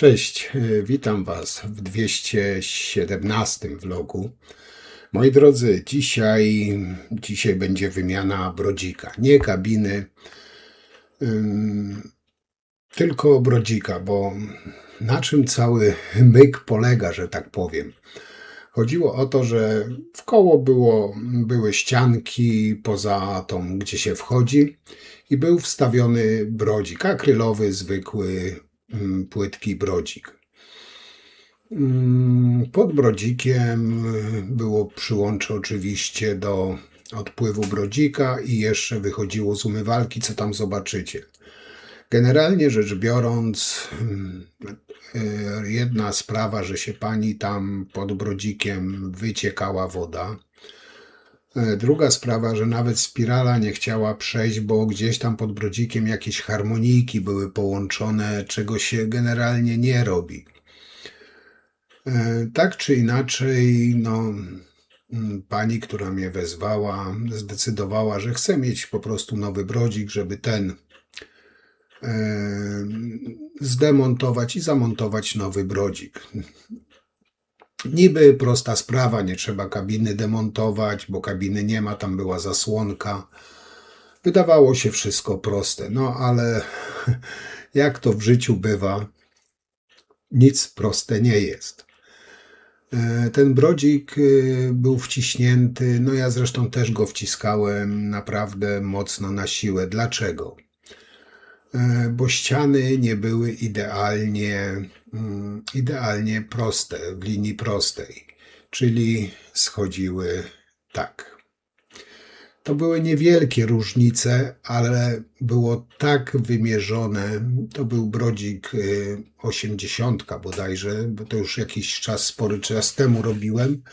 Cześć, witam Was w 217 vlogu. Moi drodzy, dzisiaj będzie wymiana brodzika. Nie kabiny, tylko brodzika, bo na czym cały myk polega, że tak powiem. Chodziło o to, że w koło były ścianki poza tą, gdzie się wchodzi i był wstawiony brodzik, akrylowy, zwykły, płytki brodzik. Pod brodzikiem było przyłącze oczywiście do odpływu brodzika i jeszcze wychodziło z umywalki, co tam zobaczycie. Generalnie rzecz biorąc, jedna sprawa, że się pani tam pod brodzikiem wyciekała woda. Druga sprawa, że nawet spirala nie chciała przejść, bo gdzieś tam pod brodzikiem jakieś harmonijki były połączone, czego się generalnie nie robi. Tak czy inaczej, pani, która mnie wezwała, zdecydowała, że chce mieć po prostu nowy brodzik, żeby ten zdemontować i zamontować nowy brodzik. Niby prosta sprawa, nie trzeba kabiny demontować, bo kabiny nie ma, tam była zasłonka. Wydawało się wszystko proste, ale jak to w życiu bywa, nic proste nie jest. Ten brodzik był wciśnięty, ja zresztą też go wciskałem naprawdę mocno na siłę. Dlaczego? Bo ściany nie były idealnie proste, w linii prostej, czyli schodziły tak. To były niewielkie różnice, ale było tak wymierzone, to był brodzik 80 bodajże, bo to już jakiś czas, spory czas temu robiłem.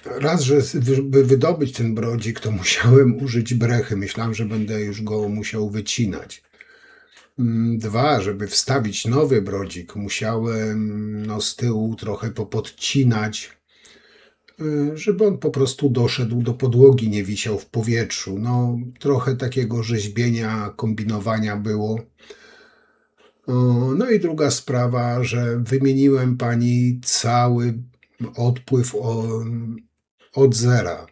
Raz, żeby wydobyć ten brodzik, to musiałem użyć brechy. Myślałem, że będę już go musiał wycinać. Dwa, żeby wstawić nowy brodzik, musiałem z tyłu trochę popodcinać, żeby on po prostu doszedł do podłogi, nie wisiał w powietrzu. Trochę takiego rzeźbienia, kombinowania było. I druga sprawa, że wymieniłem pani cały odpływ od zera,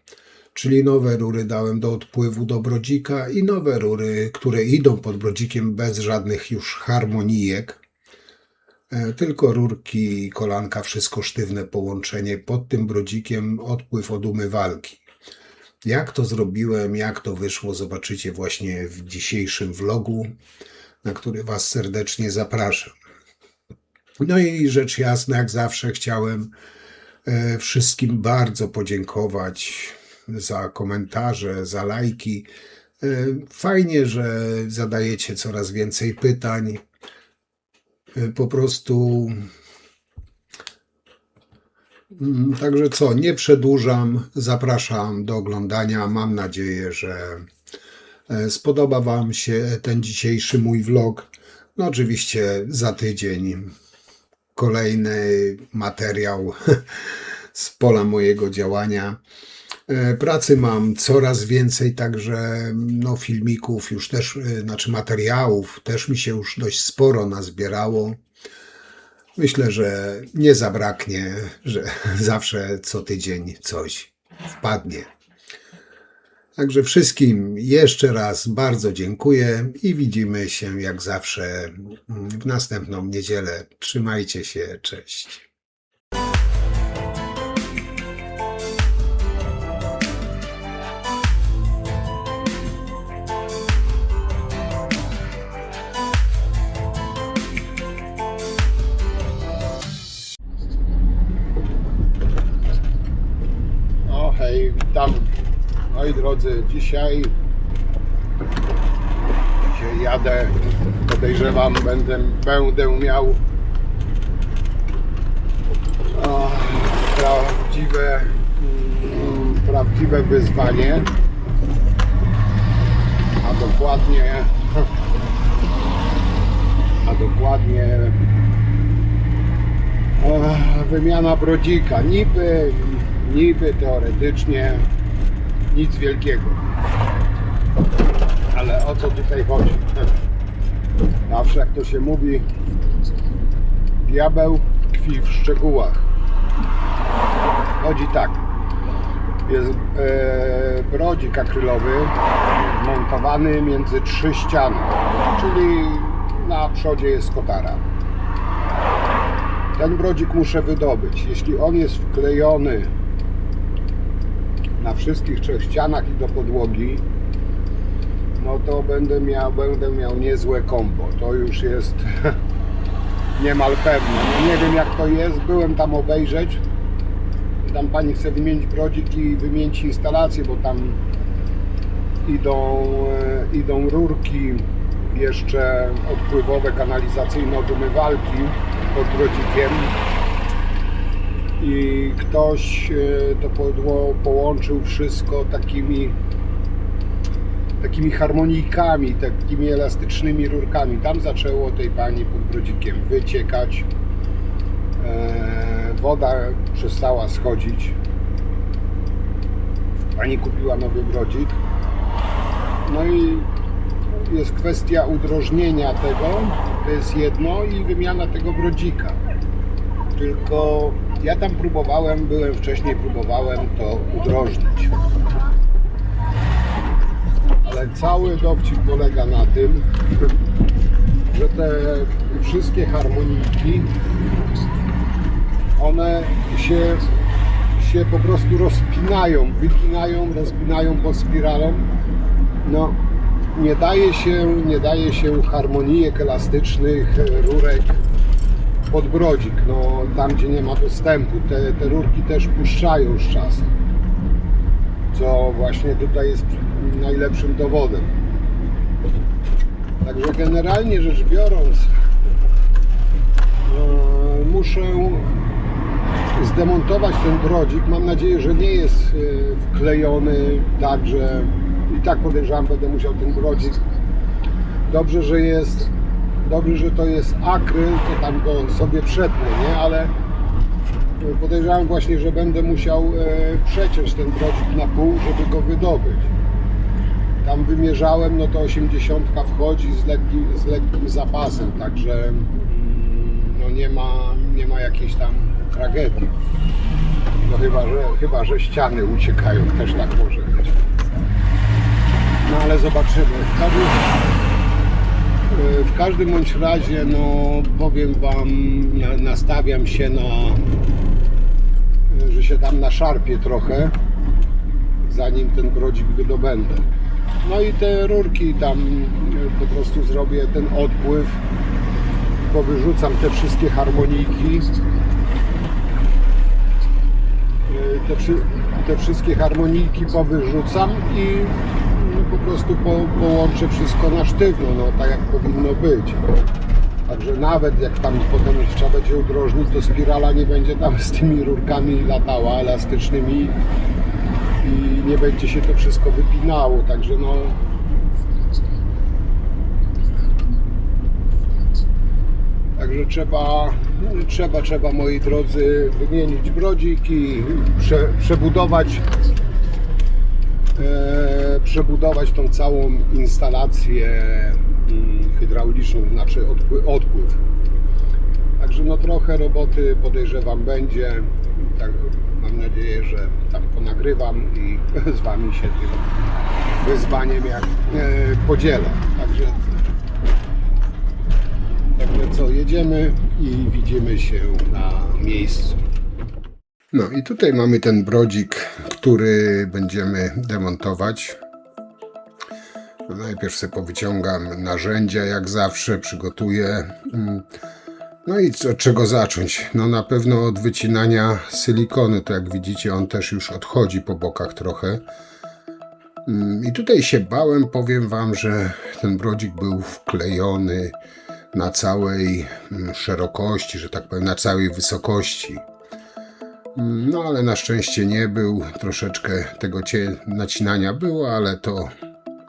czyli nowe rury dałem do odpływu do brodzika i nowe rury, które idą pod brodzikiem bez żadnych już harmonijek, tylko rurki, kolanka, wszystko sztywne połączenie, pod tym brodzikiem odpływ od umywalki. Jak to zrobiłem, jak to wyszło, zobaczycie właśnie w dzisiejszym vlogu, na który Was serdecznie zapraszam. I rzecz jasna, jak zawsze chciałem wszystkim bardzo podziękować za komentarze, za lajki. Fajnie, że zadajecie coraz więcej pytań. Po prostu. Także nie przedłużam, zapraszam do oglądania. Mam nadzieję, że spodoba Wam się ten dzisiejszy mój vlog. Oczywiście za tydzień kolejny materiał z pola mojego działania. Pracy mam coraz więcej, także filmików już też, materiałów też mi się już dość sporo nazbierało. Myślę, że nie zabraknie, że zawsze co tydzień coś wpadnie. Także wszystkim jeszcze raz bardzo dziękuję i widzimy się jak zawsze w następną niedzielę. Trzymajcie się, cześć. Hej, witam. Moi drodzy, dzisiaj jadę, podejrzewam, będę miał prawdziwe wyzwanie, a dokładnie wymiana brodzika. Niby teoretycznie nic wielkiego, ale o co tutaj chodzi? Zawsze jak to się mówi, diabeł tkwi w szczegółach. Chodzi tak. Jest brodzik akrylowy montowany między 3 ściany, czyli na przodzie jest kotara. Ten brodzik muszę wydobyć. Jeśli on jest wklejony na wszystkich 3 ścianach i do podłogi, no to będę miał niezłe kombo. To już jest niemal pewne. No nie wiem jak to jest, byłem tam obejrzeć. Tam pani chce wymienić brodzik i wymienić instalację, bo tam idą rurki jeszcze odpływowe, kanalizacyjne od umywalki pod brodzikiem i ktoś to połączył wszystko takimi harmonijkami, takimi elastycznymi rurkami. Tam zaczęło tej pani pod brodzikiem wyciekać. Woda przestała schodzić. Pani kupiła nowy brodzik. No i jest kwestia udrożnienia tego, to jest jedno, i wymiana tego brodzika. Tylko ja tam byłem wcześniej, próbowałem to udrożnić. Ale cały dowcip polega na tym, że te wszystkie harmoniki, one się po prostu rozpinają pod spiralą. No, nie daje się harmonijek elastycznych, rurek pod brodzik, no tam gdzie nie ma dostępu. Te rurki też puszczają z czasem, co właśnie tutaj jest najlepszym dowodem. Także generalnie rzecz biorąc, muszę zdemontować ten brodzik. Mam nadzieję, że nie jest wklejony tak, że i tak podejrzewam, będę musiał ten brodzik. Dobrze, że to jest akryl, to tam go sobie przetnę, nie? Ale podejrzewam właśnie, że będę musiał przeciąć ten brodzik na pół, żeby go wydobyć. Tam wymierzałem, no to 80 wchodzi z lekkim zapasem, także no nie ma jakiejś tam tragedii. No chyba, że ściany uciekają, też tak może być. No ale zobaczymy. W każdym bądź razie, no powiem wam, nastawiam się że się tam naszarpię trochę, zanim ten brodzik wydobędę. No i te rurki tam po prostu zrobię ten odpływ, powyrzucam te wszystkie harmonijki, te wszystkie harmonijki powyrzucam i po prostu połączę wszystko na sztywno, no tak jak powinno być. Także nawet jak tam potem trzeba będzie udrożnić, to spirala nie będzie tam z tymi rurkami latała elastycznymi i nie będzie się to wszystko wypinało, także no także trzeba moi drodzy wymienić brodzik i przebudować tą całą instalację hydrauliczną, znaczy odpływ. Także no trochę roboty podejrzewam będzie. Tak, mam nadzieję, że tam ponagrywam i z wami się tym wyzwaniem podzielę. Także co, jedziemy i widzimy się na miejscu. No i tutaj mamy ten brodzik, który będziemy demontować. Najpierw sobie powyciągam narzędzia, jak zawsze przygotuję. No i od czego zacząć? No na pewno od wycinania silikonu. To jak widzicie, on też już odchodzi po bokach trochę. I tutaj się bałem, powiem wam, że ten brodzik był wklejony na całej szerokości, że tak powiem, na całej wysokości. No ale na szczęście nie był, troszeczkę tego nacinania było, ale to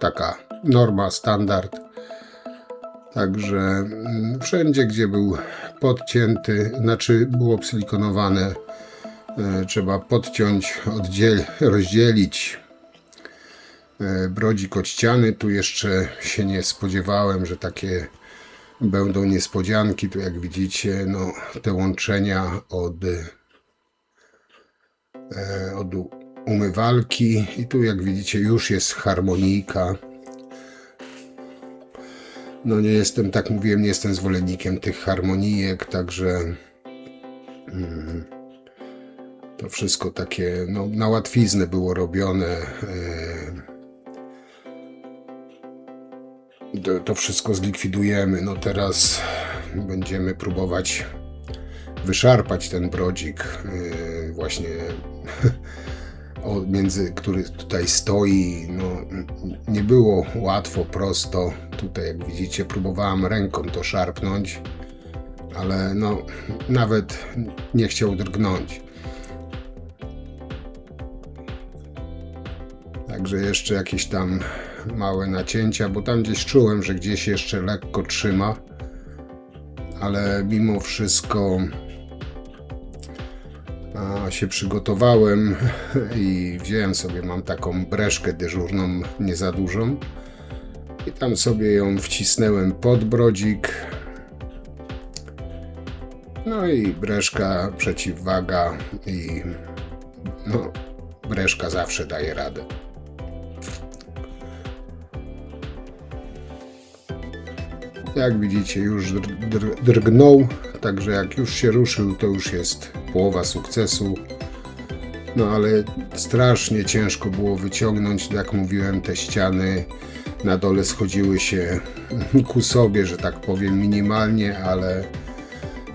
taka norma, standard. Także wszędzie, gdzie był podcięty, znaczy było obsilikonowane, trzeba podciąć, rozdzielić brodzik od ściany. Tu jeszcze się nie spodziewałem, że takie Będą niespodzianki, tu jak widzicie, no, te łączenia od umywalki i tu jak widzicie już jest harmonijka. No nie jestem, tak mówiłem, nie jestem zwolennikiem tych harmonijek, także to wszystko takie no, na łatwiznę było robione. To wszystko zlikwidujemy. No teraz będziemy próbować wyszarpać ten brodzik właśnie który tutaj stoi. No, nie było łatwo, prosto. Tutaj jak widzicie próbowałem ręką to szarpnąć, ale no nawet nie chciał drgnąć. Także jeszcze jakieś tam małe nacięcia, bo tam gdzieś czułem, że gdzieś jeszcze lekko trzyma, ale mimo wszystko się przygotowałem i wziąłem sobie, mam taką breszkę dyżurną, nie za dużą, i tam sobie ją wcisnąłem pod brodzik. No i breszka, przeciwwaga i no, breszka zawsze daje radę. Jak widzicie, już drgnął, także jak już się ruszył, to już jest połowa sukcesu. No ale strasznie ciężko było wyciągnąć, jak mówiłem, te ściany na dole schodziły się ku sobie, że tak powiem, minimalnie, ale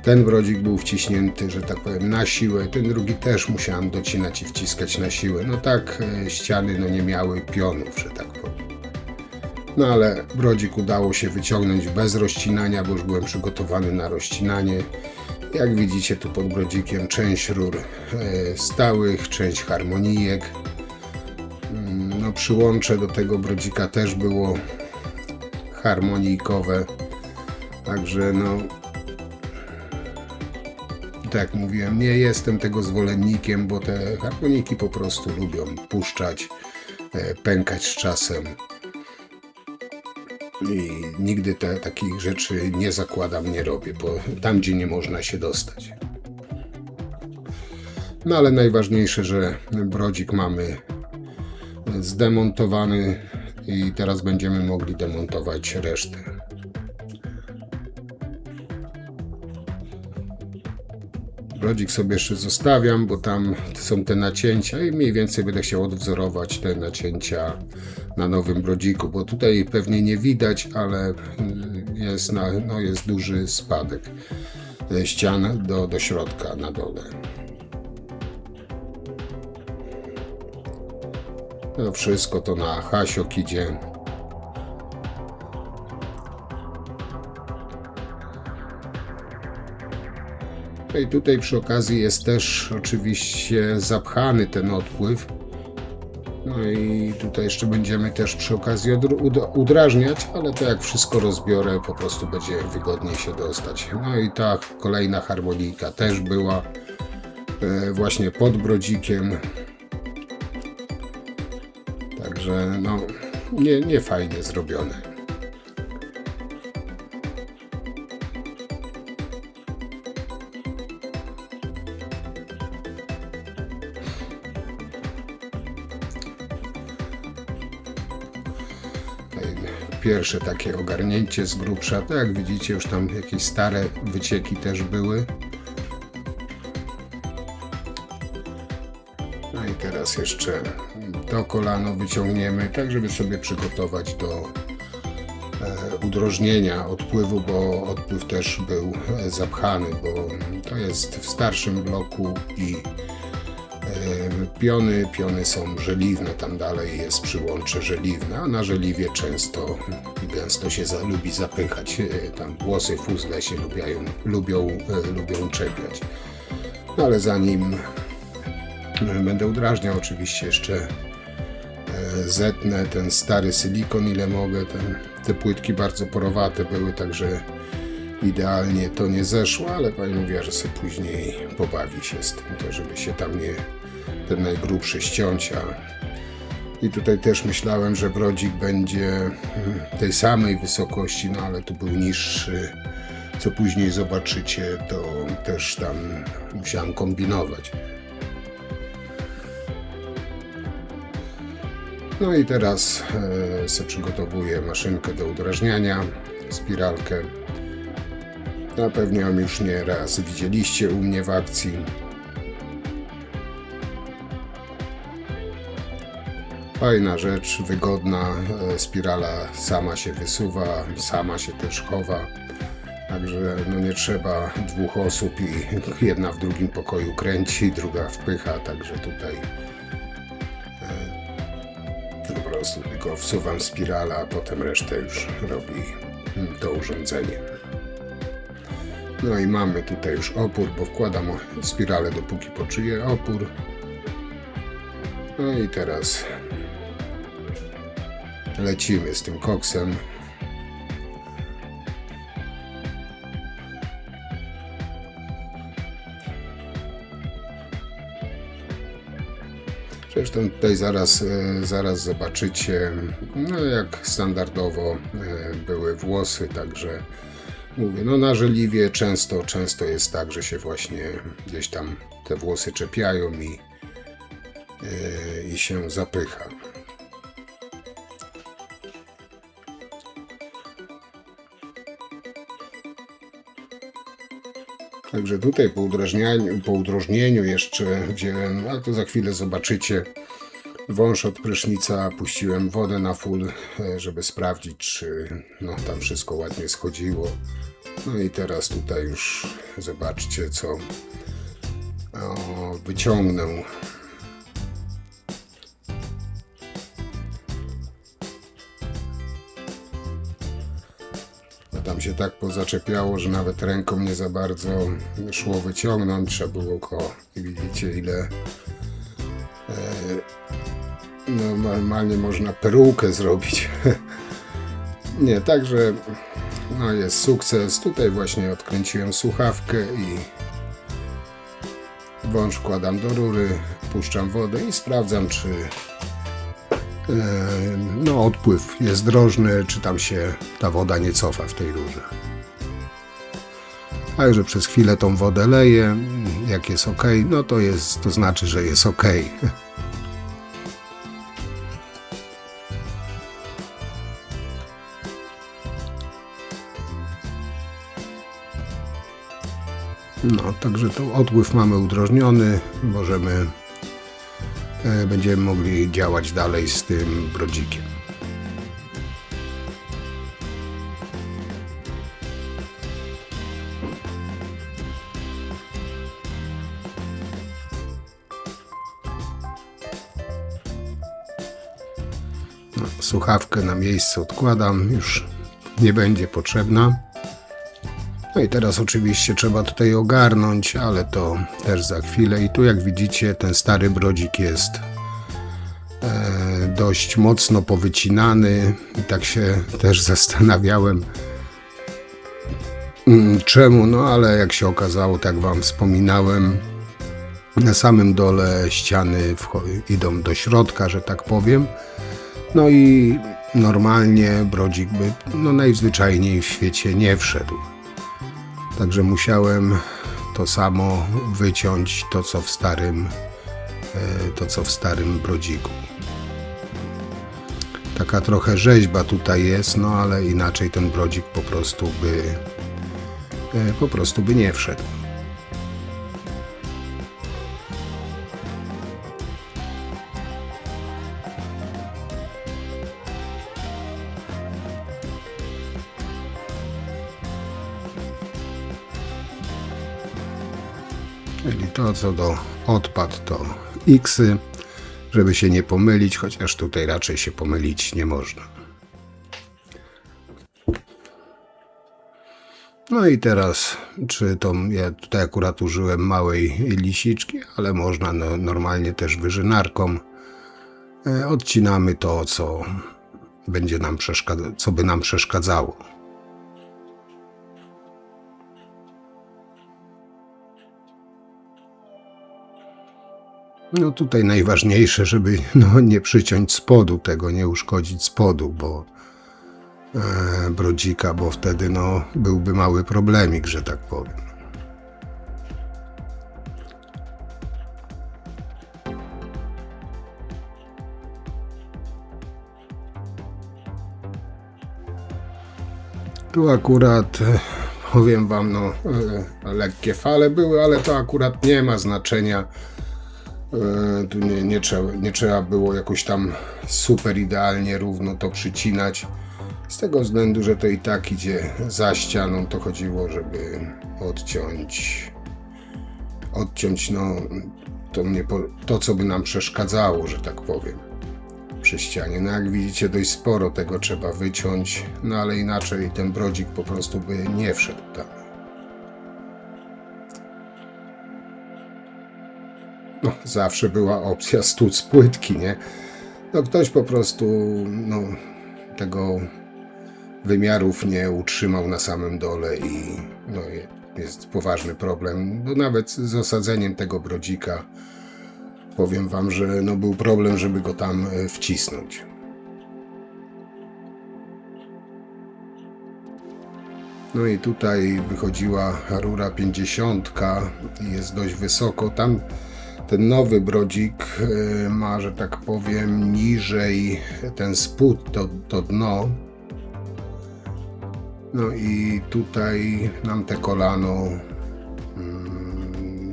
ten brodzik był wciśnięty, że tak powiem, na siłę. Ten drugi też musiałem docinać i wciskać na siłę. No tak, ściany no nie miały pionów, że tak powiem. No ale brodzik udało się wyciągnąć bez rozcinania, bo już byłem przygotowany na rozcinanie. Jak widzicie, tu pod brodzikiem część rur stałych, część harmonijek. No, przyłącze do tego brodzika też było harmonijkowe. Także no, tak jak mówiłem, nie jestem tego zwolennikiem, bo te harmonijki po prostu lubią puszczać, pękać z czasem. I nigdy takich rzeczy nie zakładam, nie robię, bo tam, gdzie nie można się dostać. No ale najważniejsze, że brodzik mamy zdemontowany i teraz będziemy mogli demontować resztę. Brodzik sobie jeszcze zostawiam, bo tam są te nacięcia i mniej więcej będę chciał odwzorować te nacięcia na nowym brodziku, bo tutaj pewnie nie widać, ale jest duży spadek ścian do środka na dole. No wszystko to na hasiok idzie. I tutaj przy okazji jest też oczywiście zapchany ten odpływ. No i tutaj jeszcze będziemy też przy okazji udrażniać, ale to jak wszystko rozbiorę, po prostu będzie wygodniej się dostać. No i ta kolejna harmonijka też była właśnie pod brodzikiem. Także no nie fajnie zrobione. Pierwsze takie ogarnięcie z grubsza, to jak widzicie już tam jakieś stare wycieki też były. No i teraz jeszcze to kolano wyciągniemy, tak żeby sobie przygotować do udrożnienia odpływu, bo odpływ też był zapchany, bo to jest w starszym bloku i piony są żeliwne, tam dalej jest przyłącze żeliwne, a na żeliwie często i gęsto się lubi zapychać, tam włosy, fuzle się lubią czepiać. No ale zanim będę udrażniał, oczywiście jeszcze zetnę ten stary silikon ile mogę, te płytki bardzo porowate były, także idealnie to nie zeszło, ale pani mówiła, że sobie później pobawi się z tym, to żeby się tam nie ten najgrubszy ściąć, a I tutaj też myślałem, że brodzik będzie tej samej wysokości, no ale tu był niższy. Co później zobaczycie, to też tam musiałem kombinować. No i teraz sobie przygotowuję maszynkę do udrażniania, spiralkę. No, pewnie ją już nie raz widzieliście u mnie w akcji. Fajna rzecz, wygodna, spirala sama się wysuwa, sama się też chowa. Także no nie trzeba 2 osób i jedna w drugim pokoju kręci, druga wpycha, także tutaj po prostu tylko wsuwam spirala, a potem resztę już robi to urządzenie. No i mamy tutaj już opór, bo wkładam spiralę dopóki poczuję opór. No i teraz lecimy z tym koksem. Zresztą tutaj zaraz zobaczycie, no jak standardowo były włosy, także mówię, no na żeliwie często jest tak, że się właśnie gdzieś tam te włosy czepiają i się zapycha. Także tutaj po udrożnieniu jeszcze wziąłem, a to za chwilę zobaczycie, wąż od prysznica, puściłem wodę na full, żeby sprawdzić, czy no, tam wszystko ładnie schodziło. No i teraz tutaj już zobaczcie, co wyciągnę. Tam się tak pozaczepiało, że nawet ręką nie za bardzo szło wyciągnąć. Trzeba było go, i widzicie ile normalnie można perukę zrobić. Nie, także no jest sukces. Tutaj właśnie odkręciłem słuchawkę i wąż wkładam do rury, puszczam wodę i sprawdzam, czy no odpływ jest drożny, czy tam się ta woda nie cofa w tej rurze. Także przez chwilę tą wodę leję, jak jest ok, no to znaczy, że jest ok. No, także to odpływ mamy udrożniony, będziemy mogli działać dalej z tym brodzikiem. No, słuchawkę na miejsce odkładam, już nie będzie potrzebna. No i teraz oczywiście trzeba tutaj ogarnąć, ale to też za chwilę. I tu jak widzicie, ten stary brodzik jest dość mocno powycinany. I tak się też zastanawiałem, czemu, no ale jak się okazało, tak wam wspominałem, na samym dole ściany idą do środka, że tak powiem. No i normalnie brodzik by no najzwyczajniej w świecie nie wszedł. Także musiałem to samo wyciąć, to co w starym brodziku. Taka trochę rzeźba tutaj jest, no ale inaczej ten brodzik po prostu by nie wszedł. Czyli to, co do odpad, to X-y, żeby się nie pomylić, chociaż tutaj raczej się pomylić nie można. No i teraz, ja tutaj akurat użyłem małej lisiczki, ale można normalnie też wyżynarką. Odcinamy to, co by nam przeszkadzało. No tutaj najważniejsze, żeby no, nie przyciąć spodu tego, nie uszkodzić spodu, bo brodzika, bo wtedy no, byłby mały problemik, że tak powiem. Tu akurat powiem wam, no lekkie fale były, ale to akurat nie ma znaczenia. Tu nie trzeba było jakoś tam super idealnie równo to przycinać. Z tego względu, że to i tak idzie za ścianą, to chodziło, żeby odciąć no, to, co by nam przeszkadzało, że tak powiem, przy ścianie. No jak widzicie, dość sporo tego trzeba wyciąć, no ale inaczej ten brodzik po prostu by nie wszedł tam. No, zawsze była opcja stłuc płytki, nie? No ktoś po prostu no, tego wymiarów nie utrzymał na samym dole i no, jest poważny problem. No, nawet z osadzeniem tego brodzika powiem wam, że no, był problem, żeby go tam wcisnąć. No i tutaj wychodziła rura 50 i jest dość wysoko. Tam ten nowy brodzik ma, że tak powiem, niżej ten spód, to dno. No i tutaj nam te kolano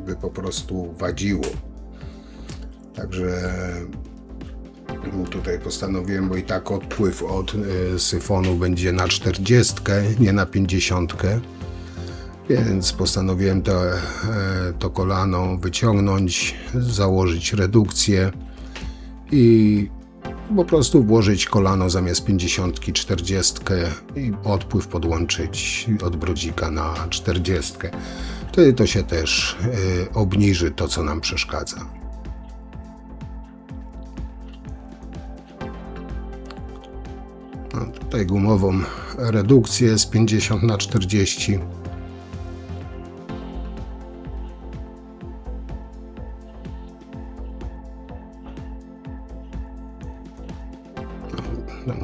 by po prostu wadziło. Także tutaj postanowiłem, bo i tak odpływ od syfonu będzie na 40, nie na 50. Więc postanowiłem to kolano wyciągnąć, założyć redukcję i po prostu włożyć kolano zamiast 50, 40 i odpływ podłączyć od brodzika na 40. Wtedy to się też obniży to, co nam przeszkadza. No, tutaj gumową redukcję z 50 na 40.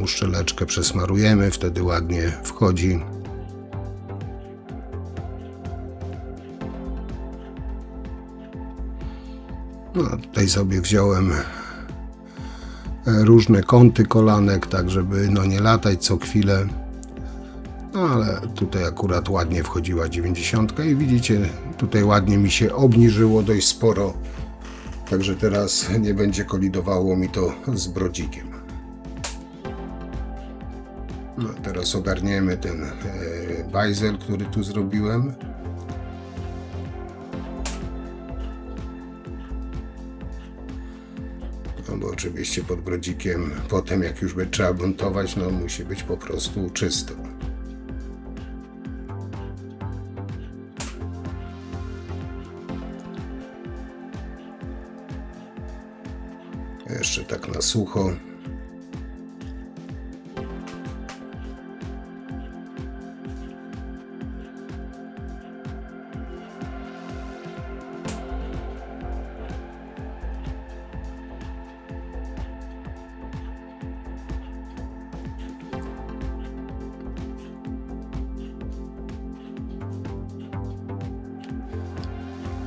Uszczeleczkę przesmarujemy, wtedy ładnie wchodzi. No, tutaj sobie wziąłem różne kąty kolanek, tak żeby no, nie latać co chwilę. No, ale tutaj akurat ładnie wchodziła 90 i widzicie, tutaj ładnie mi się obniżyło dość sporo. Także teraz nie będzie kolidowało mi to z brodzikiem. No, teraz ogarniemy ten bajzel, który tu zrobiłem. No bo oczywiście pod brodzikiem potem jak już będzie trzeba montować, no musi być po prostu czysto. Jeszcze tak na sucho.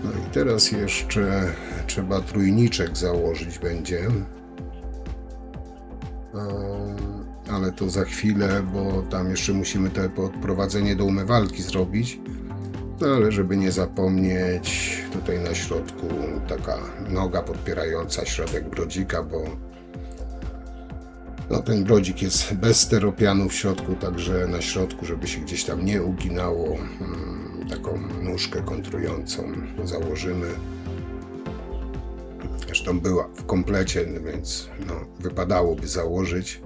No i teraz jeszcze trzeba trójniczek założyć będzie. Ale to za chwilę, bo tam jeszcze musimy te podprowadzenie do umywalki zrobić. No ale żeby nie zapomnieć, tutaj na środku taka noga podpierająca środek brodzika, bo no, ten brodzik jest bez steropianu w środku, także na środku, żeby się gdzieś tam nie uginało, taką nóżkę kontrującą założymy. Zresztą była w komplecie, więc no, wypadałoby założyć.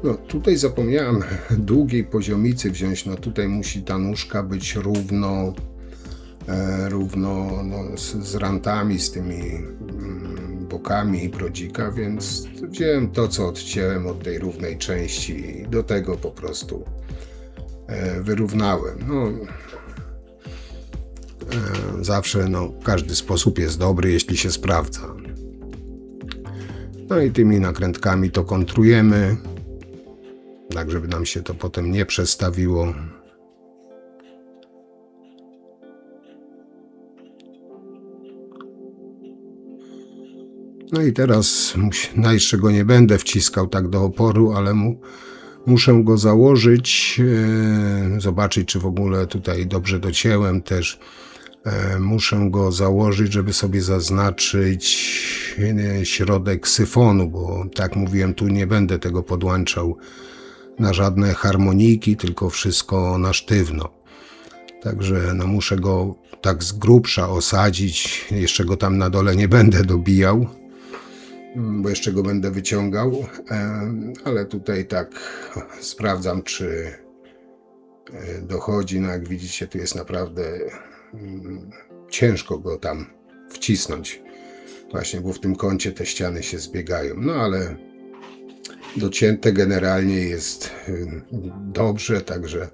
No, tutaj zapomniałem długiej poziomicy wziąć. No, tutaj musi ta nóżka być równo no, z rantami, z tymi bokami brodzika, więc wziąłem to, co odcięłem od tej równej części i do tego po prostu wyrównałem. Zawsze każdy sposób jest dobry, jeśli się sprawdza. No i tymi nakrętkami to kontrujemy, tak żeby nam się to potem nie przestawiło. No i teraz jeszcze go nie będę wciskał tak do oporu, ale muszę go założyć, zobaczyć, czy w ogóle tutaj dobrze docięłem też. Muszę go założyć, żeby sobie zaznaczyć środek syfonu, bo tak mówiłem, tu nie będę tego podłączał na żadne harmoniki, tylko wszystko na sztywno. Także muszę go tak z grubsza osadzić, jeszcze go tam na dole nie będę dobijał, bo jeszcze go będę wyciągał, ale tutaj tak sprawdzam, czy dochodzi. No jak widzicie, tu jest naprawdę ciężko go tam wcisnąć, właśnie, bo w tym kącie te ściany się zbiegają, no ale docięte generalnie jest dobrze, także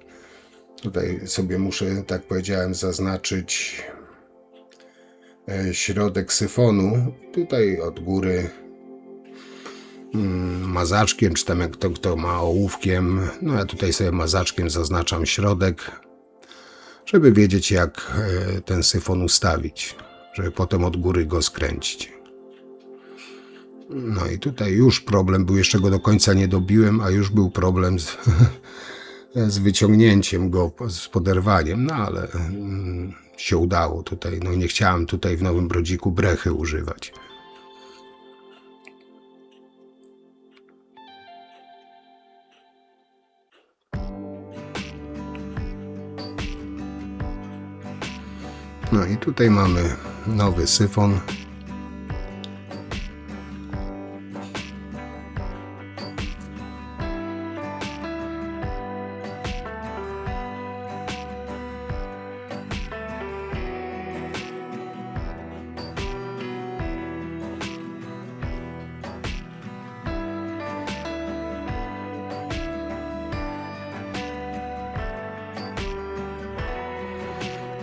tutaj sobie muszę, tak powiedziałem, zaznaczyć środek syfonu, tutaj od góry mazaczkiem, czy tam jak kto ma ołówkiem, no ja tutaj sobie mazaczkiem zaznaczam środek, żeby wiedzieć, jak ten syfon ustawić, żeby potem od góry go skręcić. No i tutaj już problem był, jeszcze go do końca nie dobiłem, a już był problem z wyciągnięciem go, z poderwaniem, no ale się udało tutaj. No nie chciałem tutaj w nowym brodziku brechy używać. No i tutaj mamy nowy syfon.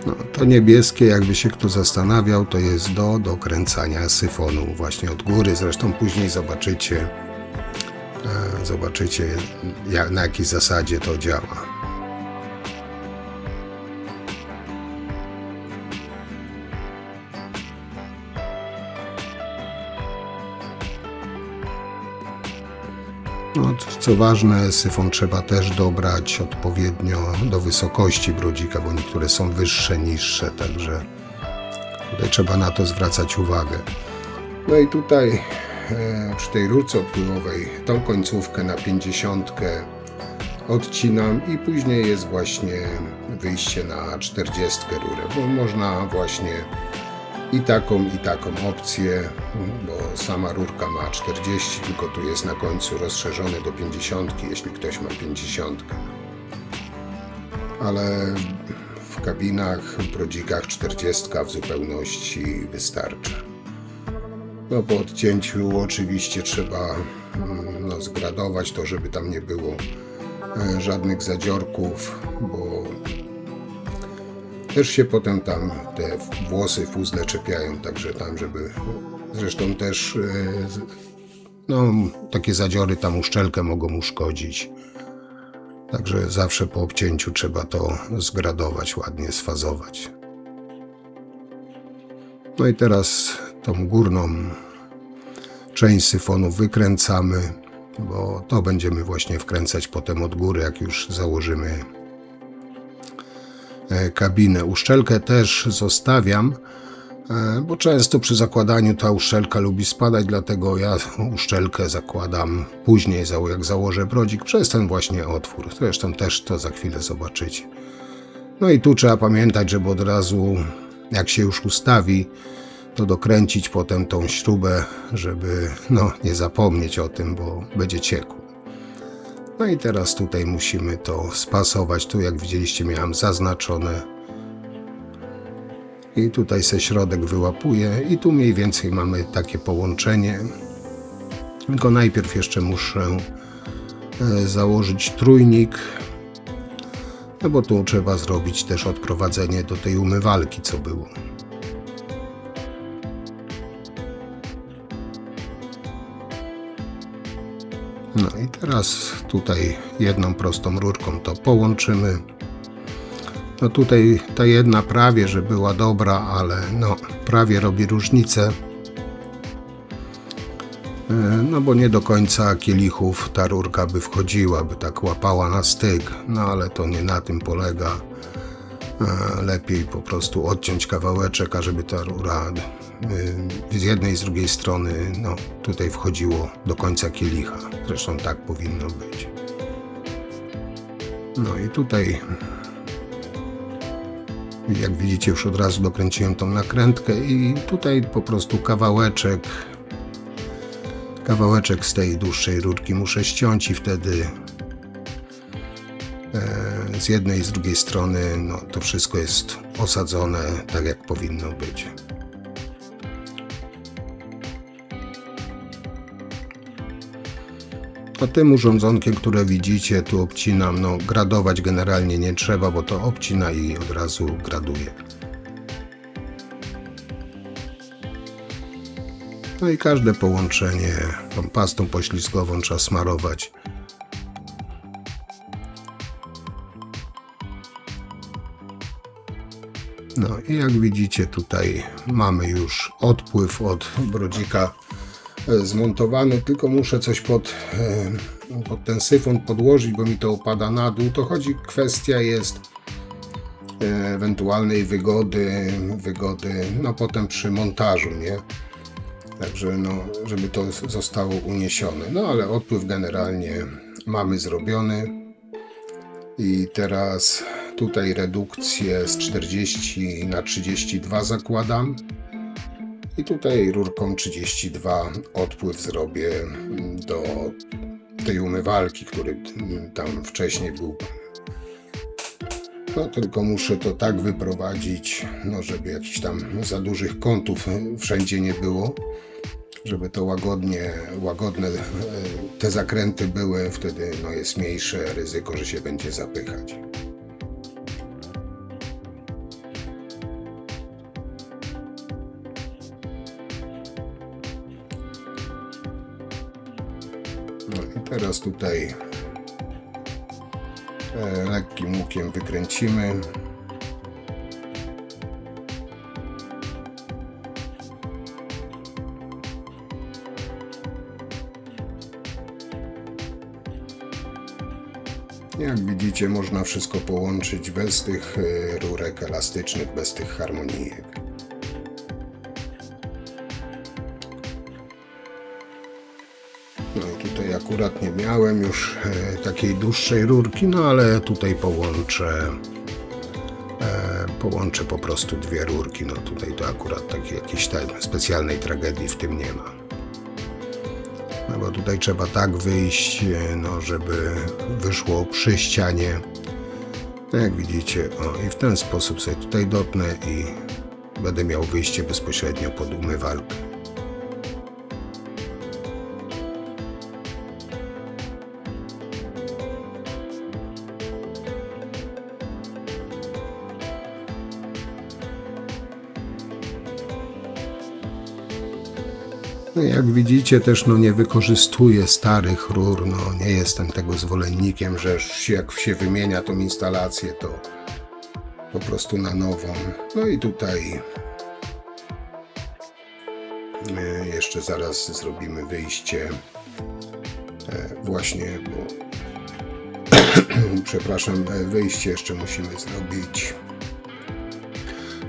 No, to niebieskie, jakby się kto zastanawiał, to jest do dokręcania syfonu właśnie od góry. Zresztą później zobaczycie, na jakiej zasadzie to działa. No, co ważne, syfon trzeba też dobrać odpowiednio do wysokości brodzika, bo niektóre są wyższe, niższe, także tutaj trzeba na to zwracać uwagę. No i tutaj przy tej rurce odpływowej tą końcówkę na 50 odcinam i później jest właśnie wyjście na 40 rurę, bo można właśnie i taką opcję, bo sama rurka ma 40, tylko tu jest na końcu rozszerzone do 50, jeśli ktoś ma 50. Ale w kabinach, w brodzikach 40 w zupełności wystarcza. No po odcięciu oczywiście trzeba zgradować to, żeby tam nie było żadnych zadziorków, bo też się potem tam te włosy fuzle czepiają, także tam, żeby zresztą też takie zadziory tam uszczelkę mogą uszkodzić. Także zawsze po obcięciu trzeba to zgradować, ładnie sfazować. No i teraz tą górną część syfonu wykręcamy, bo to będziemy właśnie wkręcać potem od góry, jak już założymy kabinę. Uszczelkę też zostawiam, bo często przy zakładaniu ta uszczelka lubi spadać, dlatego ja uszczelkę zakładam później, jak założę brodzik, przez ten właśnie otwór. Zresztą też to za chwilę zobaczycie. No i tu trzeba pamiętać, żeby od razu, jak się już ustawi, to dokręcić potem tą śrubę, żeby nie zapomnieć o tym, bo będzie ciekło. No i teraz tutaj musimy to spasować. Tu, jak widzieliście, miałem zaznaczone I tutaj se środek wyłapuje i tu mniej więcej mamy takie połączenie. Tylko najpierw jeszcze muszę założyć trójnik, no bo tu trzeba zrobić też odprowadzenie do tej umywalki, co było. No i teraz tutaj jedną prostą rurką to połączymy. No tutaj ta jedna prawie, że była dobra, ale no prawie robi różnicę. No bo nie do końca kielichów ta rurka by wchodziła, by tak łapała na styk. No ale to nie na tym polega. Lepiej po prostu odciąć kawałeczek, a żeby ta rura z jednej i z drugiej strony no tutaj wchodziło do końca kielicha. Zresztą tak powinno być. No i tutaj, jak widzicie, już od razu dokręciłem tą nakrętkę i tutaj po prostu kawałeczek z tej dłuższej rurki muszę ściąć i wtedy z jednej i z drugiej strony no, to wszystko jest osadzone tak, jak powinno być. A tym urządzonkiem, które widzicie, tu obcinam, no gradować generalnie nie trzeba, bo to obcina i od razu graduje. No i każde połączenie tą pastą poślizgową trzeba smarować. No i jak widzicie, tutaj mamy już odpływ od brodzika zmontowany, tylko muszę coś pod ten syfon podłożyć, bo mi to opada na dół. To chodzi, kwestia jest ewentualnej wygody, no potem przy montażu, nie? Także no, żeby to zostało uniesione. No ale odpływ generalnie mamy zrobiony. I teraz tutaj redukcję z 40 na 32 zakładam. I tutaj rurką 32 odpływ zrobię do tej umywalki, który tam wcześniej był. No tylko muszę to tak wyprowadzić, no żeby jakichś tam za dużych kątów wszędzie nie było. Żeby to łagodne te zakręty były, wtedy no jest mniejsze ryzyko, że się będzie zapychać. No i teraz tutaj lekkim łukiem wykręcimy. Jak widzicie, można wszystko połączyć bez tych rurek elastycznych, bez tych harmonijek. No i tutaj akurat nie miałem już takiej dłuższej rurki, no ale tutaj połączę po prostu dwie rurki. No tutaj to akurat takiej jakiejś specjalnej tragedii w tym nie ma. No bo tutaj trzeba tak wyjść, no żeby wyszło przy ścianie. No jak widzicie, o i w ten sposób sobie tutaj dotnę i będę miał wyjście bezpośrednio pod umywalkę. No jak widzicie też no nie wykorzystuję starych rur, no nie jestem tego zwolennikiem, że jak się wymienia tą instalację, to po prostu na nową. No i tutaj jeszcze zaraz zrobimy wyjście właśnie, bo przepraszam, wyjście jeszcze musimy zrobić.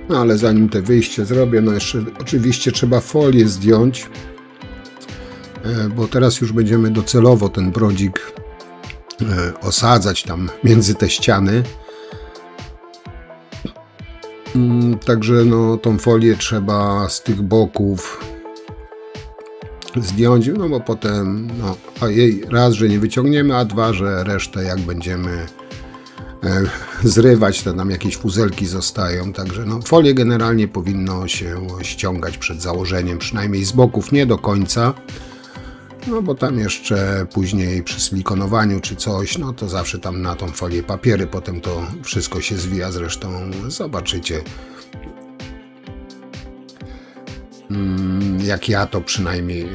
No ale zanim te wyjście zrobię, no jeszcze oczywiście trzeba folię zdjąć, bo teraz już będziemy docelowo ten brodzik osadzać tam między te ściany. Także no tą folię trzeba z tych boków zdjąć, no bo potem no, a jej raz, że nie wyciągniemy, a dwa, że resztę jak będziemy zrywać, to nam jakieś fuzelki zostają, także no, folię generalnie powinno się ściągać przed założeniem, przynajmniej z boków, nie do końca, no bo tam jeszcze później przy silikonowaniu czy coś, no to zawsze tam na tą folię papiery, potem to wszystko się zwija, zresztą zobaczycie, jak ja to przynajmniej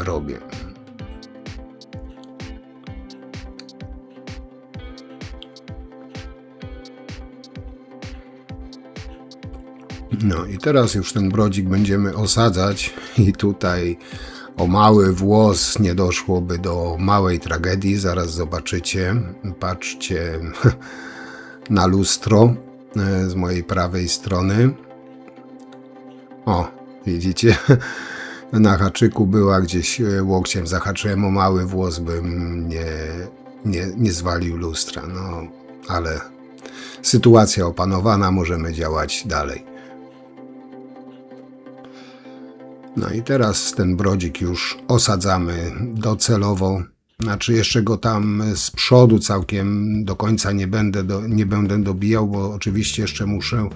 robię. No i teraz już ten brodzik będziemy osadzać i tutaj o mały włos nie doszłoby do małej tragedii. Zaraz zobaczycie. Patrzcie na lustro z mojej prawej strony. O, widzicie? Na haczyku była, gdzieś łokciem zahaczyłem o mały włos, bym nie zwalił lustra. No, ale sytuacja opanowana, możemy działać dalej. No i teraz ten brodzik już osadzamy docelowo. Znaczy jeszcze go tam z przodu całkiem do końca nie będę dobijał, bo oczywiście jeszcze muszę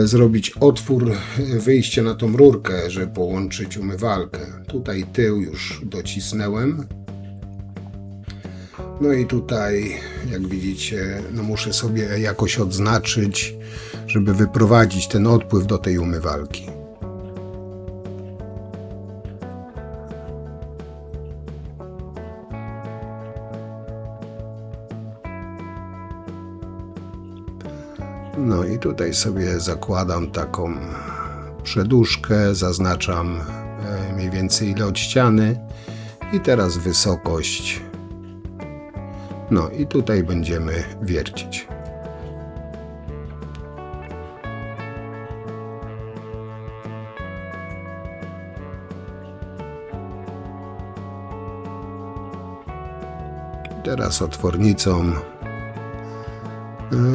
zrobić otwór, wyjście na tą rurkę, żeby połączyć umywalkę. Tutaj tył już docisnąłem. No i tutaj, jak widzicie, no muszę sobie jakoś odznaczyć, żeby wyprowadzić ten odpływ do tej umywalki. No i tutaj sobie zakładam taką przeduszkę, zaznaczam mniej więcej ile od ściany i teraz wysokość. No i tutaj będziemy wiercić. Teraz otwornicą.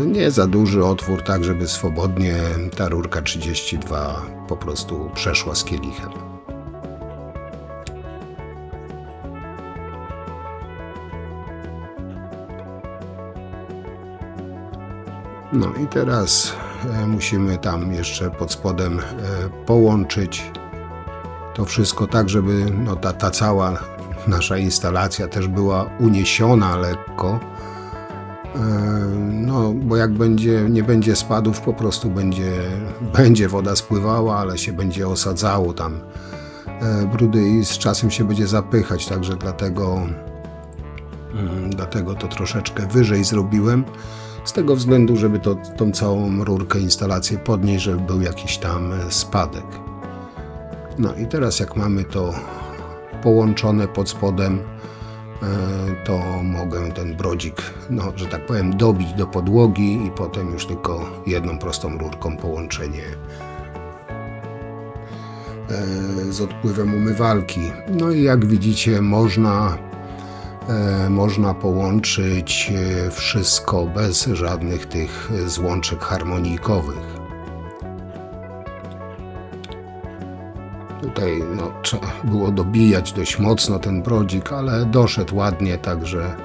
Nie za duży otwór, tak żeby swobodnie ta rurka 32 po prostu przeszła z kielichem. No i teraz musimy tam jeszcze pod spodem połączyć to wszystko tak, żeby no ta cała nasza instalacja też była uniesiona lekko. No, bo jak nie będzie spadów, po prostu będzie woda spływała, ale się będzie osadzało tam brudy i z czasem się będzie zapychać, także dlatego to troszeczkę wyżej zrobiłem, z tego względu, żeby tą całą rurkę, instalację podnieść, żeby był jakiś tam spadek. No i teraz jak mamy to połączone pod spodem, to mogę ten brodzik, no, że tak powiem, dobić do podłogi i potem już tylko jedną prostą rurką połączenie z odpływem umywalki. No i jak widzicie, można połączyć wszystko bez żadnych tych złączek harmonijkowych. Tutaj no, trzeba było dobijać dość mocno ten brodzik, ale doszedł ładnie, także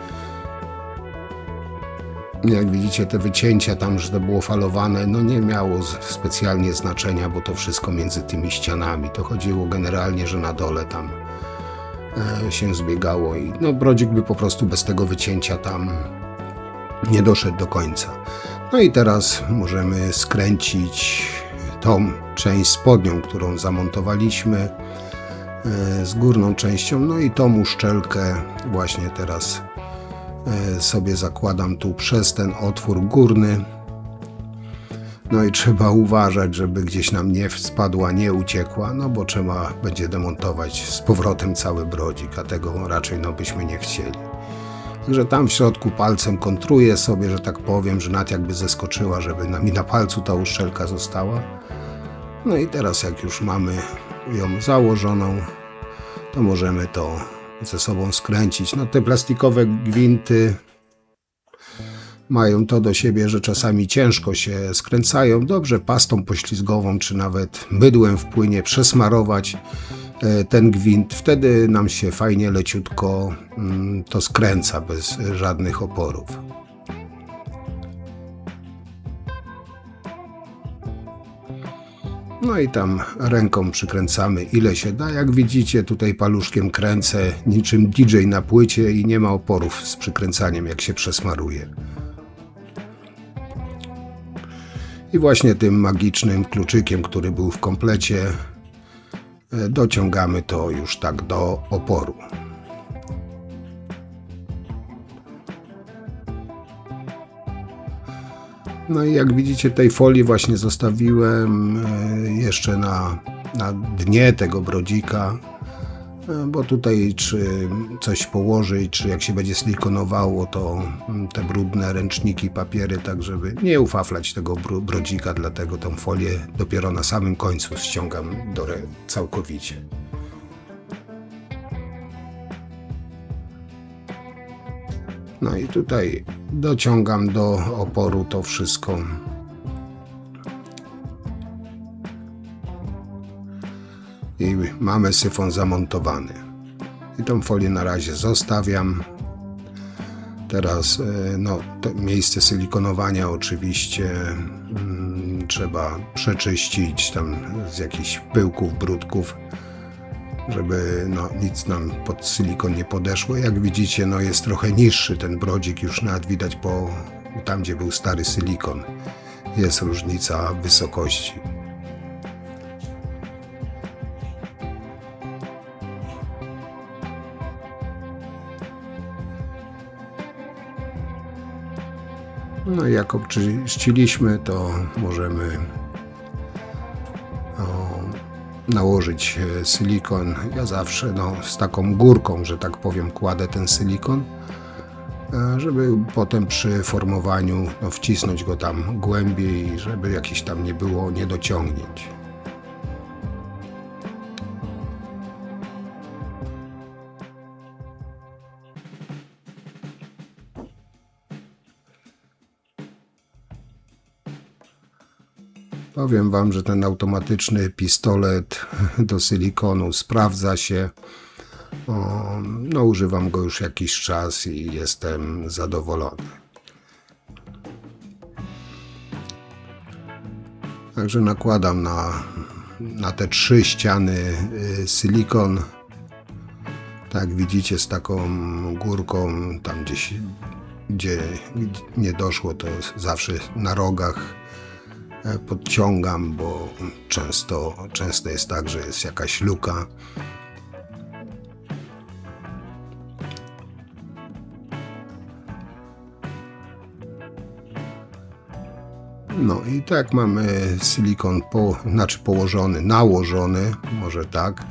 jak widzicie te wycięcia tam, że to było falowane, no nie miało specjalnie znaczenia, bo to wszystko między tymi ścianami. To chodziło generalnie, że na dole tam się zbiegało i no brodzik by po prostu bez tego wycięcia tam nie doszedł do końca. No i teraz możemy skręcić tą część spodnią, którą zamontowaliśmy z górną częścią, no i tą uszczelkę właśnie teraz sobie zakładam tu przez ten otwór górny. No i trzeba uważać, żeby gdzieś nam nie spadła, nie uciekła, no bo trzeba będzie demontować z powrotem cały brodzik, a tego raczej no byśmy nie chcieli. Także tam w środku palcem kontruję sobie, że tak powiem, że nawet jakby zeskoczyła, żeby mi na palcu ta uszczelka została. No i teraz jak już mamy ją założoną, to możemy to ze sobą skręcić. No te plastikowe gwinty mają to do siebie, że czasami ciężko się skręcają. Dobrze pastą poślizgową, czy nawet mydłem w płynie przesmarować ten gwint. Wtedy nam się fajnie, leciutko to skręca bez żadnych oporów. No i tam ręką przykręcamy ile się da. Jak widzicie, tutaj paluszkiem kręcę niczym DJ na płycie i nie ma oporów z przykręcaniem, jak się przesmaruje. I właśnie tym magicznym kluczykiem, który był w komplecie, dociągamy to już tak do oporu. No i jak widzicie, tej folii właśnie zostawiłem jeszcze na dnie tego brodzika, bo tutaj czy coś położyć, czy jak się będzie silikonowało, to te brudne ręczniki, papiery, tak żeby nie ufaflać tego brodzika, dlatego tą folię dopiero na samym końcu ściągam całkowicie. No i tutaj dociągam do oporu to wszystko. I mamy syfon zamontowany. I tą folię na razie zostawiam. Teraz no, to miejsce silikonowania oczywiście trzeba przeczyścić tam z jakichś pyłków, brudków, żeby no, nic nam pod silikon nie podeszło. Jak widzicie, no, jest trochę niższy ten brodzik, już nawet widać po tam, gdzie był stary silikon. Jest różnica wysokości. No i jak obczyściliśmy, to możemy nałożyć silikon. Ja zawsze z taką górką, że tak powiem, kładę ten silikon, żeby potem przy formowaniu wcisnąć go tam głębiej, żeby jakiś tam nie było niedociągnięć. Powiem Wam, że ten automatyczny pistolet do silikonu sprawdza się. No, używam go już jakiś czas i jestem zadowolony. Także nakładam na te 3 ściany silikon. Tak jak widzicie, z taką górką, tam gdzie nie doszło, to zawsze na rogach podciągam, bo często jest tak, że jest jakaś luka. No i tak mamy silikon nałożony, może tak.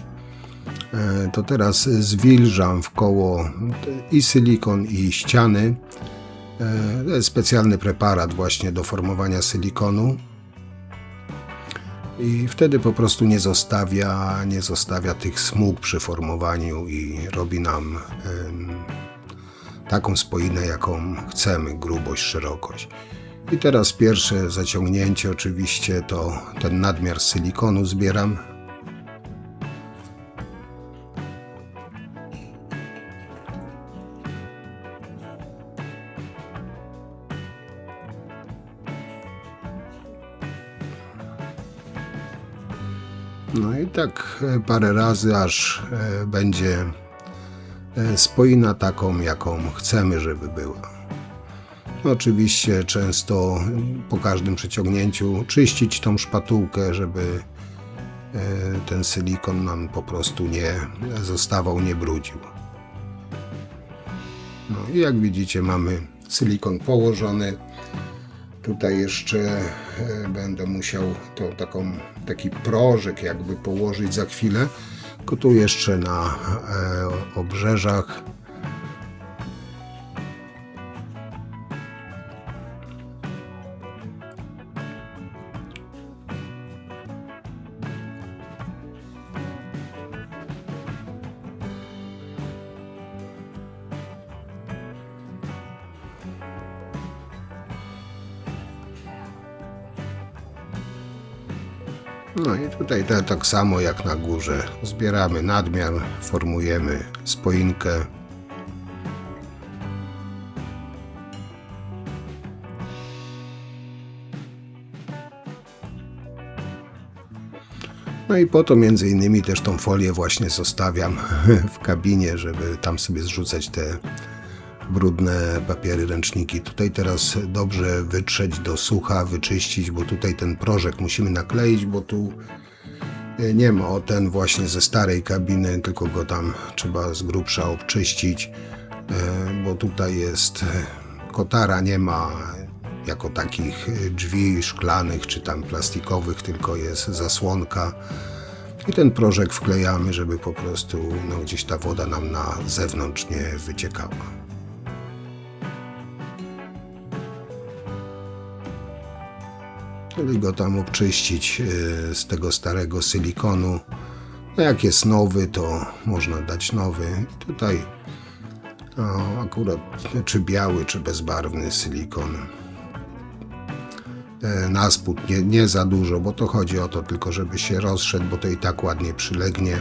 To teraz zwilżam w koło i silikon, i ściany. To jest specjalny preparat właśnie do formowania silikonu. I wtedy po prostu nie zostawia tych smug przy formowaniu i robi nam taką spoinę, jaką chcemy, grubość, szerokość. I teraz pierwsze zaciągnięcie oczywiście to ten nadmiar silikonu zbieram. No i tak parę razy, aż będzie spoina taką, jaką chcemy, żeby była. Oczywiście często po każdym przeciągnięciu czyścić tą szpatułkę, żeby ten silikon nam po prostu nie zostawał, nie brudził. No i jak widzicie, mamy silikon położony. Tutaj jeszcze będę musiał taki prożek jakby położyć za chwilę. Tylko tu jeszcze na obrzeżach. No i tutaj tak samo jak na górze. Zbieramy nadmiar, formujemy spoinkę. No i po to między innymi też tą folię właśnie zostawiam w kabinie, żeby tam sobie zrzucać te brudne papiery, ręczniki. Tutaj teraz dobrze wytrzeć do sucha, wyczyścić, bo tutaj ten prożek musimy nakleić, bo tu nie ma ten właśnie ze starej kabiny, tylko go tam trzeba z grubsza obczyścić, bo tutaj jest kotara, nie ma jako takich drzwi szklanych czy tam plastikowych, tylko jest zasłonka i ten prożek wklejamy, żeby po prostu gdzieś ta woda nam na zewnątrz nie wyciekała. Czyli go tam obczyścić z tego starego silikonu. No jak jest nowy, to można dać nowy. I tutaj akurat czy biały, czy bezbarwny silikon. Na spód nie za dużo, bo to chodzi o to tylko, żeby się rozszedł, bo to i tak ładnie przylegnie.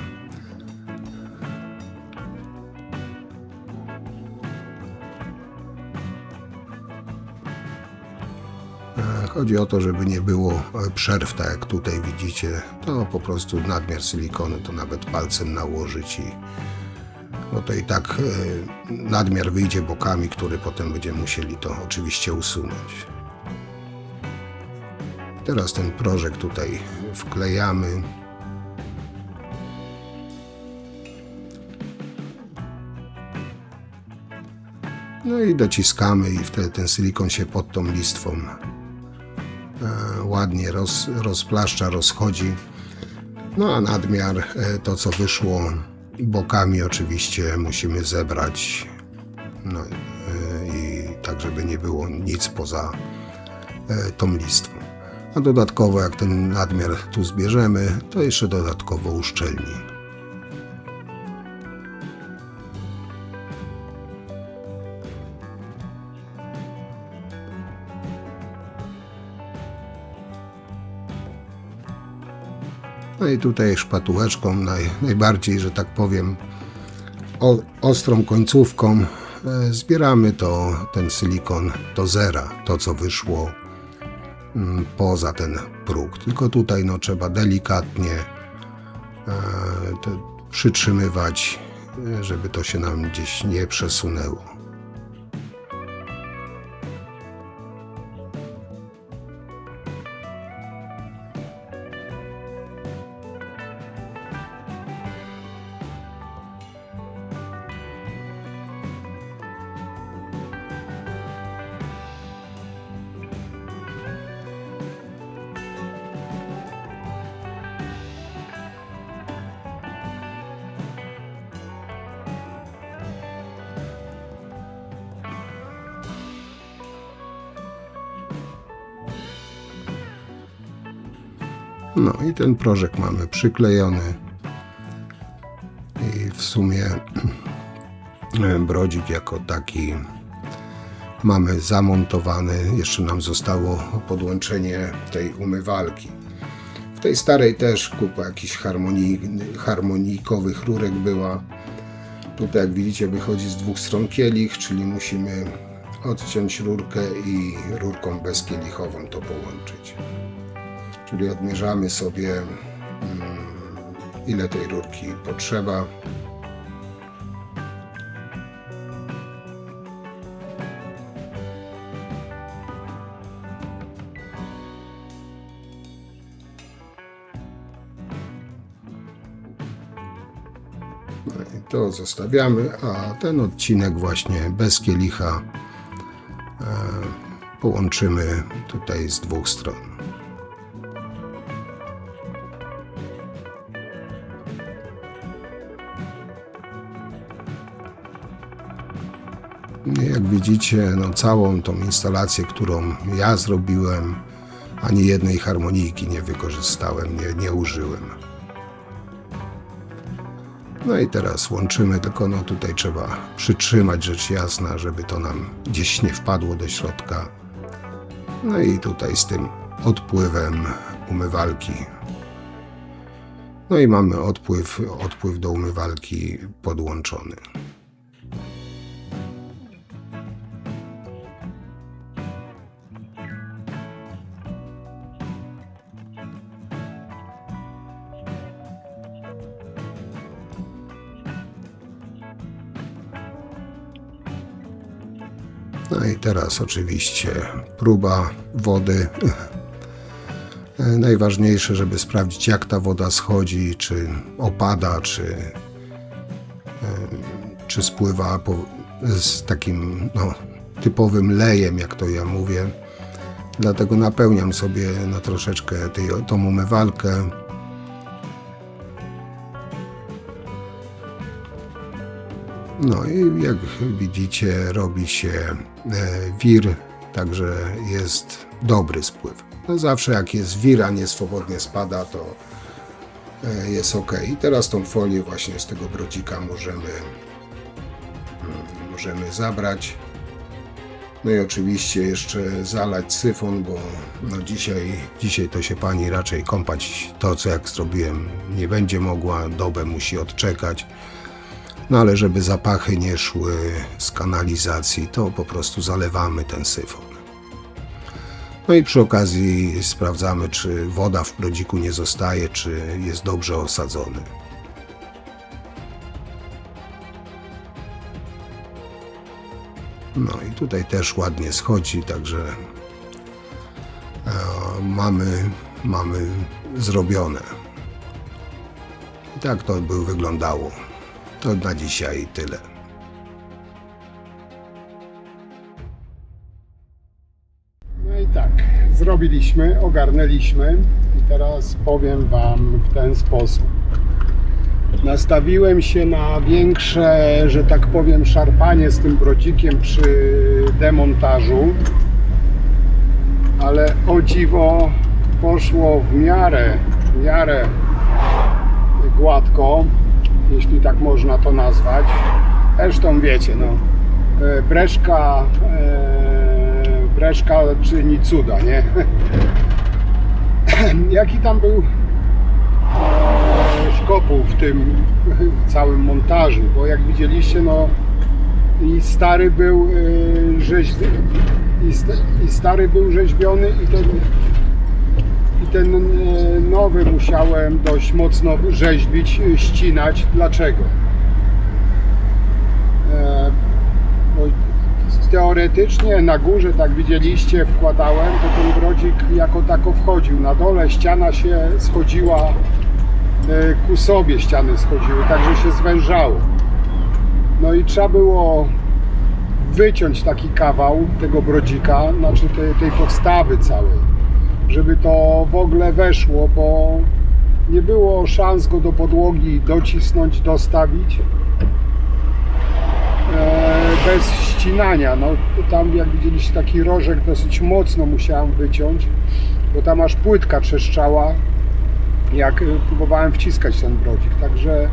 Chodzi o to, żeby nie było przerw, tak jak tutaj widzicie. To po prostu nadmiar silikonu to nawet palcem nałożyć bo to i tak nadmiar wyjdzie bokami, który potem będziemy musieli to oczywiście usunąć. Teraz ten prożek tutaj wklejamy. No i dociskamy i wtedy ten silikon się pod tą listwą ładnie rozplaszcza, rozchodzi. No a nadmiar, to co wyszło bokami oczywiście musimy zebrać. No i tak, żeby nie było nic poza tą listwą. A dodatkowo jak ten nadmiar tu zbierzemy, to jeszcze dodatkowo uszczelni. No i tutaj szpatułeczką najbardziej, że tak powiem, ostrą końcówką zbieramy ten silikon do zera, to co wyszło poza ten próg. Tylko tutaj trzeba delikatnie przytrzymywać, żeby to się nam gdzieś nie przesunęło. No i ten prożek mamy przyklejony i w sumie brodzik jako taki mamy zamontowany. Jeszcze nam zostało podłączenie tej umywalki. W tej starej też kupa jakichś harmonikowych rurek była. Tutaj jak widzicie wychodzi z dwóch stron kielich, czyli musimy odciąć rurkę i rurką bezkielichową to połączyć. Czyli odmierzamy sobie, ile tej rurki potrzeba. No i to zostawiamy, a ten odcinek właśnie bez kielicha połączymy tutaj z dwóch stron. Jak widzicie, całą tą instalację, którą ja zrobiłem, ani jednej harmonijki nie wykorzystałem, nie użyłem. No i teraz łączymy, tylko tutaj trzeba przytrzymać, rzecz jasna, żeby to nam gdzieś nie wpadło do środka. No i tutaj z tym odpływem umywalki. No i mamy odpływ do umywalki podłączony. No i teraz oczywiście próba wody. Najważniejsze, żeby sprawdzić, jak ta woda schodzi, czy opada, czy spływa z takim typowym lejem, jak to ja mówię. Dlatego napełniam sobie na troszeczkę tą umywalkę. No i jak widzicie, robi się wir, także jest dobry spływ. No zawsze jak jest wir, a nie swobodnie spada, to jest ok. I teraz tą folię właśnie z tego brodzika możemy zabrać. No i oczywiście jeszcze zalać syfon, bo dzisiaj to się pani raczej kąpać, to co jak zrobiłem, nie będzie mogła, dobę musi odczekać. No ale żeby zapachy nie szły z kanalizacji, to po prostu zalewamy ten syfon. No i przy okazji sprawdzamy, czy woda w brodziku nie zostaje, czy jest dobrze osadzony. No i tutaj też ładnie schodzi, także mamy zrobione. I tak to by wyglądało. To na dzisiaj tyle. No i tak, zrobiliśmy, ogarnęliśmy i teraz powiem Wam w ten sposób. Nastawiłem się na większe, że tak powiem, szarpanie z tym brodzikiem przy demontażu, ale o dziwo poszło w miarę gładko, jeśli tak można to nazwać. Zresztą wiecie, no, breszka czyni cuda, nie? Jaki tam był szkopuł w tym całym montażu, bo jak widzieliście, no i stary był rzeźbiony i ten nowy musiałem dość mocno rzeźbić, ścinać. Dlaczego? Bo teoretycznie na górze, tak widzieliście, wkładałem, to ten brodzik jako tako wchodził. Na dole ściana się schodziła, ku sobie ściany schodziły, także się zwężało. No i trzeba było wyciąć taki kawał tego brodzika, znaczy tej podstawy całej, żeby to w ogóle weszło, bo nie było szans go do podłogi docisnąć, dostawić bez ścinania. No tam, jak widzieliście, taki rożek dosyć mocno musiałem wyciąć, bo tam aż płytka trzeszczała, jak próbowałem wciskać ten brodzik. Także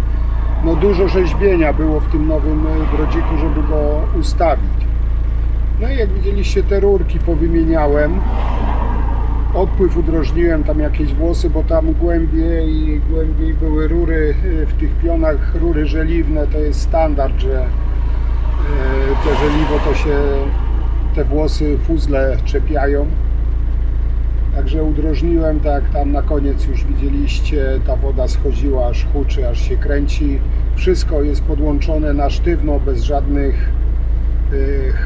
no dużo rzeźbienia było w tym nowym brodziku, żeby go ustawić. No i jak widzieliście, te rurki powymieniałem, odpływ udrożniłem, tam jakieś włosy, bo tam głębiej były rury w tych pionach, rury żeliwne. To jest standard, że te żeliwo to się, te włosy, fuzle czepiają. Także udrożniłem, tak jak tam na koniec już widzieliście, ta woda schodziła, aż huczy, aż się kręci. Wszystko jest podłączone na sztywno, bez żadnych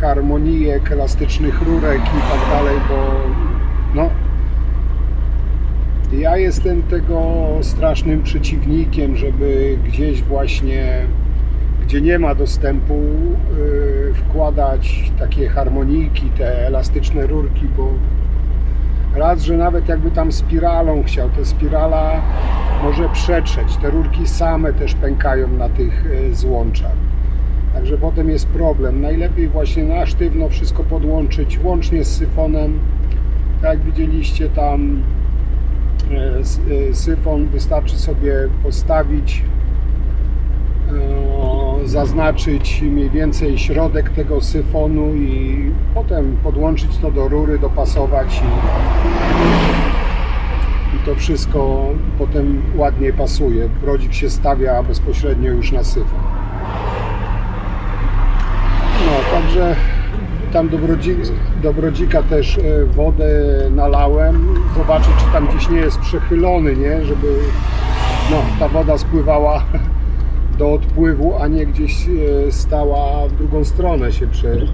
harmonijek, elastycznych rurek i tak dalej, bo no, ja jestem tego strasznym przeciwnikiem, żeby gdzieś właśnie, gdzie nie ma dostępu, wkładać takie harmonijki, te elastyczne rurki, bo raz, że nawet jakby tam spiralą chciał, to spirala może przetrzeć. Te rurki same też pękają na tych złączach. Także potem jest problem. Najlepiej właśnie na sztywno wszystko podłączyć, łącznie z syfonem. Tak jak widzieliście, tam syfon wystarczy sobie postawić, zaznaczyć mniej więcej środek tego syfonu i potem podłączyć to do rury, dopasować i to wszystko potem ładnie pasuje. Brodzik się stawia bezpośrednio już na syfon. No, także tam do brodzika też wodę nalałem, zobaczyć, czy tam gdzieś nie jest przechylony, nie? Żeby no, ta woda spływała do odpływu, a nie gdzieś stała w drugą stronę się,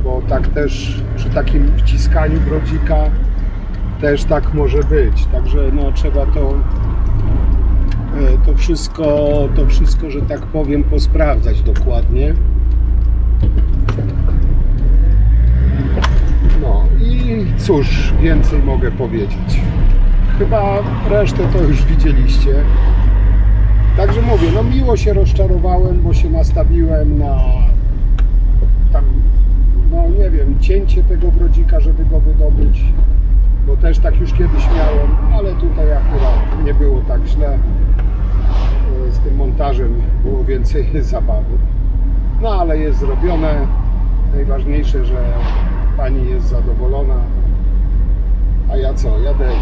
bo tak też przy takim wciskaniu brodzika też tak może być. Także no, trzeba to wszystko, że tak powiem, posprawdzać dokładnie. No i cóż więcej mogę powiedzieć. Chyba resztę to już widzieliście. Także mówię, no miło się rozczarowałem, bo się nastawiłem na tam, no nie wiem, cięcie tego brodzika, żeby go wydobyć, bo też tak już kiedyś miałem, ale tutaj akurat nie było tak źle. Z tym montażem było więcej zabawy. No ale jest zrobione. Najważniejsze, że pani jest zadowolona. A ja co?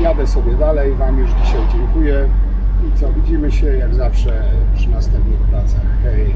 Jadę sobie dalej. Wam już dzisiaj dziękuję. I co? Widzimy się jak zawsze przy następnych pracach. Hej!